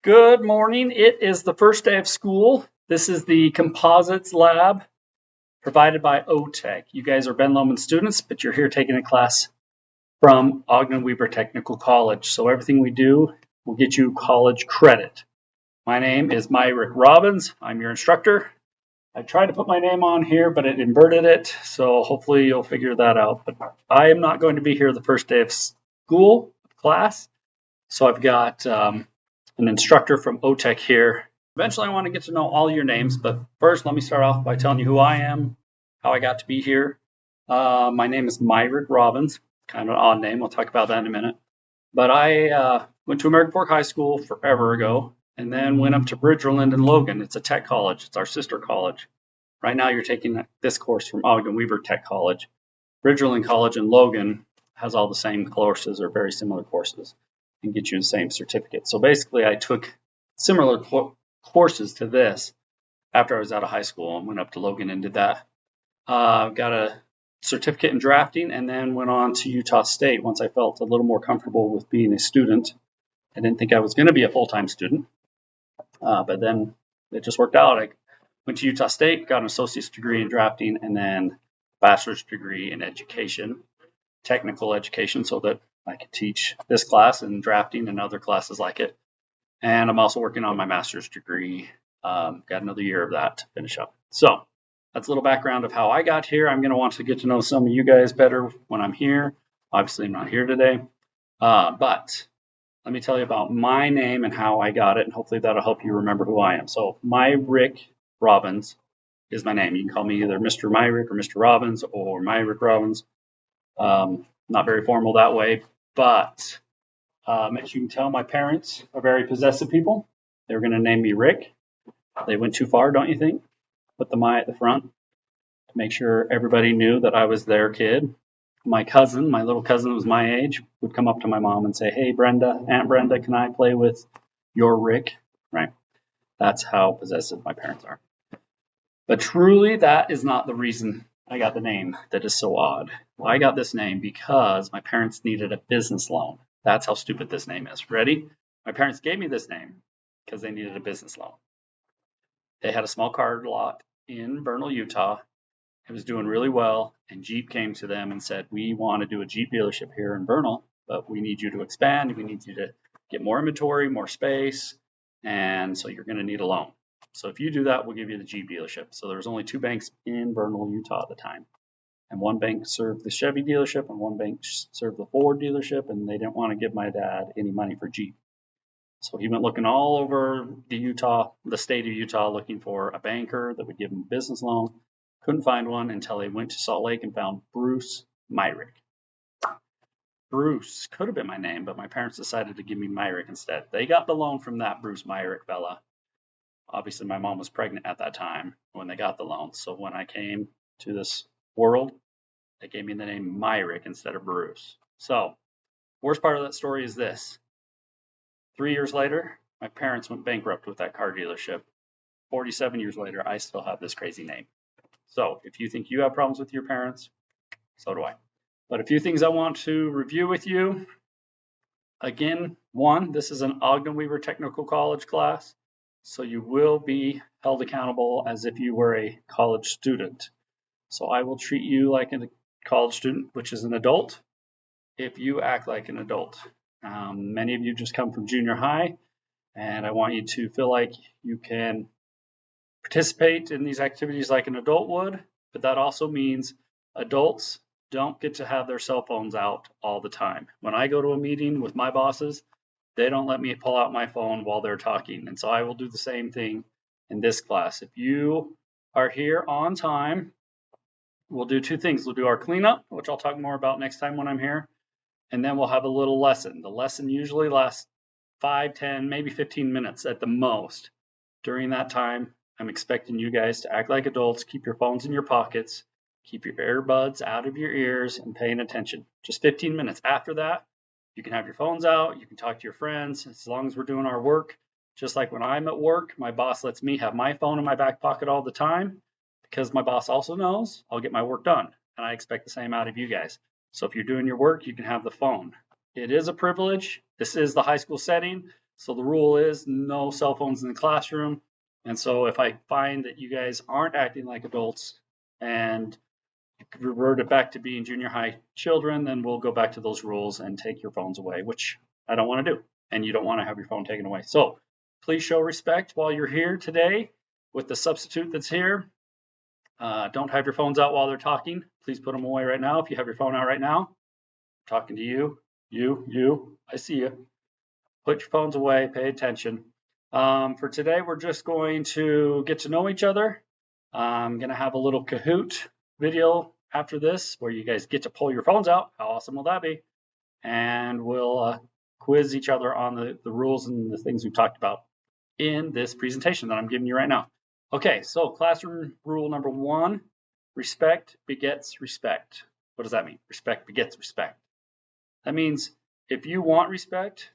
Good morning. It is the first day of school. This is the Composites Lab provided by Otech. You guys are Ben Lomond students, but you're here taking a class from Ogden Weaver Technical College. So everything we do will get you college credit. My name is Myrick Robbins. I'm your instructor. I tried to put my name on here, but it inverted it. So hopefully you'll figure that out. But I am not going to be here the first day of school, class. So I've got an instructor from Otech here. Eventually, I want to get to know all your names, but first, let me start off by telling you who I am, how I got to be here. My name is Myrick Robbins, kind of an odd name. I'll talk about that in a minute. But I went to American Fork High School forever ago, and then went up to Bridgerland in Logan. It's a tech college. It's our sister college. Right now, you're taking this course from Ogden Weaver Tech College. Bridgerland College in Logan has all the same courses or very similar courses and get you the same certificate. So basically, I took similar courses to this after I was out of high school and went up to Logan and did that. Got a certificate in drafting and then went on to Utah State once I felt a little more comfortable with being a student. I didn't think I was going to be a full-time student, but then it just worked out. I went to Utah State, got an associate's degree in drafting, and then bachelor's degree in education, technical education, so that I could teach this class and drafting and other classes like it. And I'm also working on my master's degree. Got another year of that to finish up. So that's a little background of how I got here. I'm going to want to get to know some of you guys better when I'm here. Obviously, I'm not here today. But let me tell you about my name and how I got it, and hopefully that'll help you remember who I am. So Myrick Robbins is my name. You can call me either Mr. Myrick or Mr. Robbins or Myrick Robbins. Not very formal that way, but as you can tell, my parents are very possessive people. They were going to name me Rick. They went too far, don't you think? Put the my at the front to make sure everybody knew that I was their kid. My cousin, my little cousin who was my age, would come up to my mom and say, "Hey, Brenda, Aunt Brenda, can I play with your Rick?" Right? That's how possessive my parents are. But truly, that is not the reason I got the name. That is so odd. Well, I got this name because my parents needed a business loan. That's how stupid this name is. Ready? My parents gave me this name because they needed a business loan. They had a small car lot in Vernal, Utah. It was doing really well, and Jeep came to them and said, "We want to do a Jeep dealership here in Vernal, but we need you to expand. We need you to get more inventory, more space, and so you're going to need a loan. So if you do that, we'll give you the Jeep dealership." So there was only 2 banks in Vernal, Utah at the time. And one bank served the Chevy dealership and one bank served the Ford dealership, and they didn't want to give my dad any money for Jeep. So he went looking all over the state of Utah, looking for a banker that would give him a business loan. Couldn't find one until he went to Salt Lake and found Bruce Myrick. Bruce could have been my name, but my parents decided to give me Myrick instead. They got the loan from that Bruce Myrick fella. Obviously, my mom was pregnant at that time when they got the loan. So when I came to this world, they gave me the name Myrick instead of Bruce. So, worst part of that story is this. 3 years later, my parents went bankrupt with that car dealership. 47 years later, I still have this crazy name. So, if you think you have problems with your parents, so do I. But a few things I want to review with you. Again, one, this is an Ogden Weaver Technical College class, so you will be held accountable as if you were a college student. So I will treat you like a college student, which is an adult, if you act like an adult. Many of you just come from junior high, and I want you to feel like you can participate in these activities like an adult would, but that also means adults don't get to have their cell phones out all the time. When I go to a meeting with my bosses, they don't let me pull out my phone while they're talking, and so I will do the same thing in this class. If you are here on time, we'll do 2 things. We'll do our cleanup, which I'll talk more about next time when I'm here, and then we'll have a little lesson. The lesson usually lasts 5, 10, maybe 15 minutes at the most. During that time, I'm expecting you guys to act like adults, keep your phones in your pockets, keep your earbuds out of your ears, and paying attention. Just 15 minutes. After that, you can have your phones out, you can talk to your friends, as long as we're doing our work. Just like when I'm at work, my boss lets me have my phone in my back pocket all the time, because my boss also knows I'll get my work done, and I expect the same out of you guys. So if you're doing your work, you can have the phone. It is a privilege. This is the high school setting, So the rule is no cell phones in the classroom. And so if I find that you guys aren't acting like adults and revert it back to being junior high children, then we'll go back to those rules and take your phones away, which I don't want to do. And you don't want to have your phone taken away. So please show respect while you're here today with the substitute that's here. Don't have your phones out while they're talking. Please put them away right now. If you have your phone out right now, I'm talking to you, I see you. Put your phones away, pay attention. For today, we're just going to get to know each other. I'm going to have a little Kahoot video after this where you guys get to pull your phones out. How awesome will that be? And we'll quiz each other on the rules and the things we've talked about in this presentation that I'm giving you right now. Okay, so classroom rule number 1, respect begets respect. What does that mean? Respect begets respect. That means if you want respect,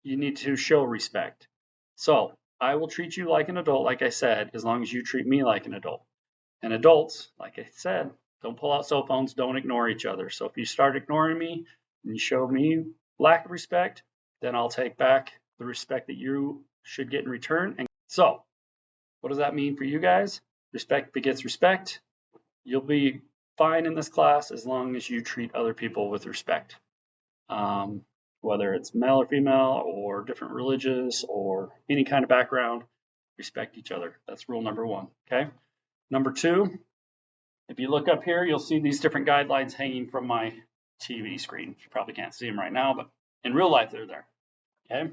you need to show respect. So I will treat you like an adult, like I said, as long as you treat me like an adult. And adults, like I said, don't pull out cell phones, don't ignore each other. So if you start ignoring me and you show me lack of respect, then I'll take back the respect that you should get in return. And so what does that mean for you guys? Respect begets respect. You'll be fine in this class as long as you treat other people with respect. Whether it's male or female or different religious or any kind of background, respect each other. That's rule number 1, okay? Number 2, if you look up here, you'll see these different guidelines hanging from my TV screen. You probably can't see them right now, but in real life, they're there, okay?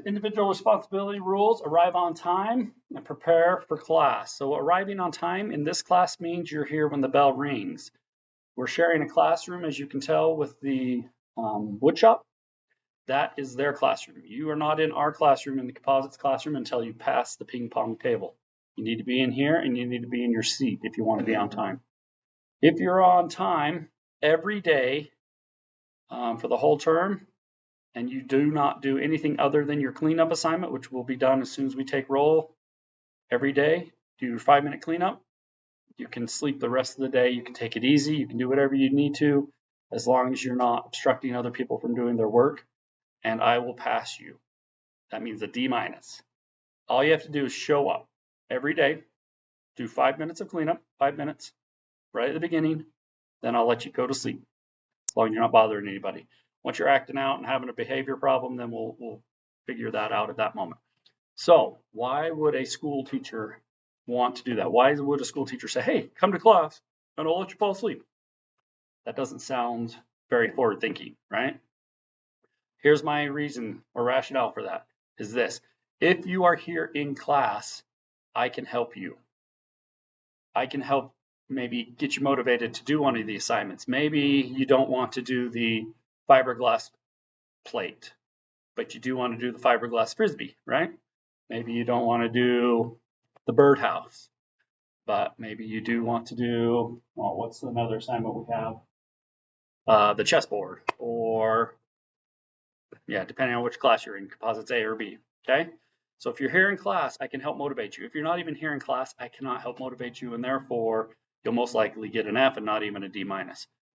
Individual responsibility rules: arrive on time and prepare for class. So arriving on time in this class means you're here when the bell rings. We're sharing a classroom, as you can tell, with the woodshop. That is their classroom. You are not in our classroom, in the Composites classroom, until you pass the ping pong table. You need to be in here and you need to be in your seat if you want to be on time. If you're on time every day for the whole term, and you do not do anything other than your cleanup assignment, which will be done as soon as we take roll every day, do your 5-minute cleanup. You can sleep the rest of the day. You can take it easy. You can do whatever you need to, as long as you're not obstructing other people from doing their work, and I will pass you. That means a D-. All you have to do is show up every day, do 5 minutes of cleanup, 5 minutes, right at the beginning, then I'll let you go to sleep, as long as you're not bothering anybody. Once you're acting out and having a behavior problem, then we'll figure that out at that moment. So why would a school teacher want to do that? Why would a school teacher say, hey, come to class and I'll let you fall asleep? That doesn't sound very forward thinking, right? Here's my reason or rationale for that is this. If you are here in class, I can help you. I can help maybe get you motivated to do one of the assignments. Maybe you don't want to do the fiberglass plate, but you do want to do the fiberglass frisbee, right? Maybe you don't want to do the birdhouse, but maybe you do want to do, well, what's another assignment we have? The chessboard, or, yeah, depending on which class you're in, Composites A or B, okay? So if you're here in class, I can help motivate you. If you're not even here in class, I cannot help motivate you, and therefore, you'll most likely get an F and not even a D-.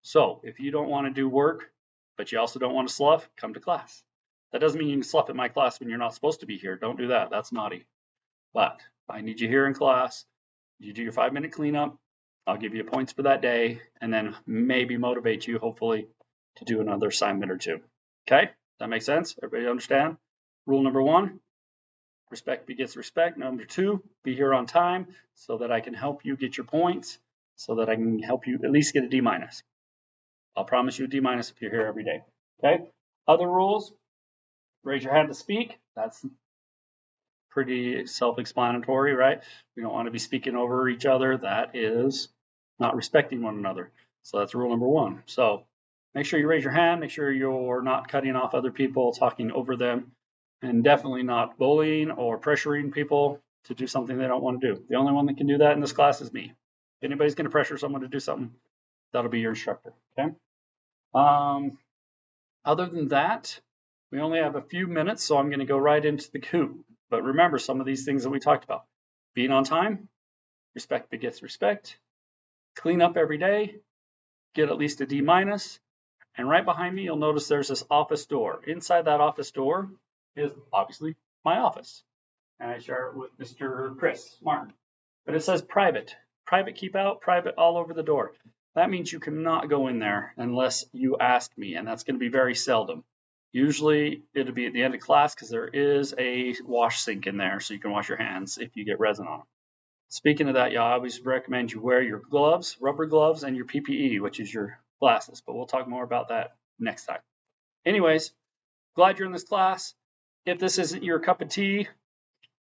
So if you don't want to do work, but you also don't want to slough, come to class. That doesn't mean you can slough at my class when you're not supposed to be here. Don't do that. That's naughty. But I need you here in class. You do your 5-minute cleanup. I'll give you points for that day, and then maybe motivate you, hopefully, to do another assignment or two. Okay? That makes sense? Everybody understand? Rule number 1, respect begets respect. Number 2, be here on time so that I can help you get your points, so that I can help you at least get a D-. I'll promise you a D- if you're here every day. Okay? Other rules: raise your hand to speak. That's pretty self-explanatory, right? We don't want to be speaking over each other. That is not respecting one another. So that's rule number 1. So make sure you raise your hand. Make sure you're not cutting off other people, talking over them, and definitely not bullying or pressuring people to do something they don't want to do. The only one that can do that in this class is me. If anybody's going to pressure someone to do something, that'll be your instructor. Okay? Other than that, we only have a few minutes, so I'm going to go right into the Kahoot. But remember some of these things that we talked about. Being on time, respect begets respect, clean up every day, get at least a D-, And right behind me, you'll notice there's this office door. Inside that office door is obviously my office. And I share it with Mr. Chris Martin. But it says private. Private keep out, private all over the door. That means you cannot go in there unless you ask me, and that's going to be very seldom. Usually it'll be at the end of class because there is a wash sink in there so you can wash your hands if you get resin on them. Speaking of that, I always recommend you wear your gloves, rubber gloves, and your PPE, which is your glasses, but we'll talk more about that next time. Anyways, glad you're in this class. If this isn't your cup of tea,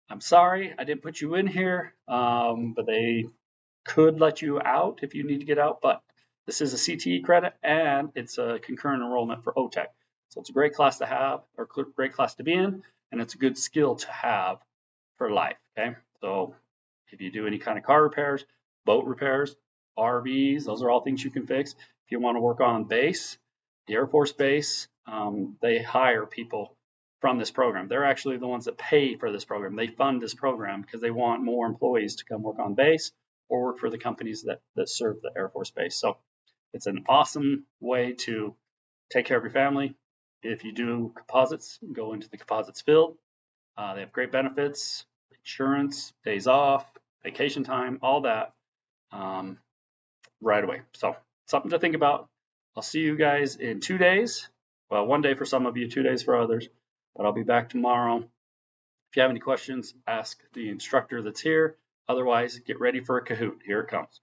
I'm sorry, I didn't put you in here, but they could let you out if you need to get out, but this is a CTE credit and it's a concurrent enrollment for Otech. So it's a great class to have, or great class to be in, and it's a good skill to have for life, okay? So if you do any kind of car repairs, boat repairs, RVs, those are all things you can fix. If you want to work on base, the Air Force Base, they hire people from this program. They're actually the ones that pay for this program. They fund this program because they want more employees to come work on base or work for the companies that serve the Air Force Base. So it's an awesome way to take care of your family. If you do composites, go into the composites field. They have great benefits, insurance, days off, vacation time, all that right away. So something to think about. I'll see you guys in 2 days. Well, 1 day for some of you, 2 days for others, but I'll be back tomorrow. If you have any questions, ask the instructor that's here. Otherwise, get ready for a Kahoot. Here it comes.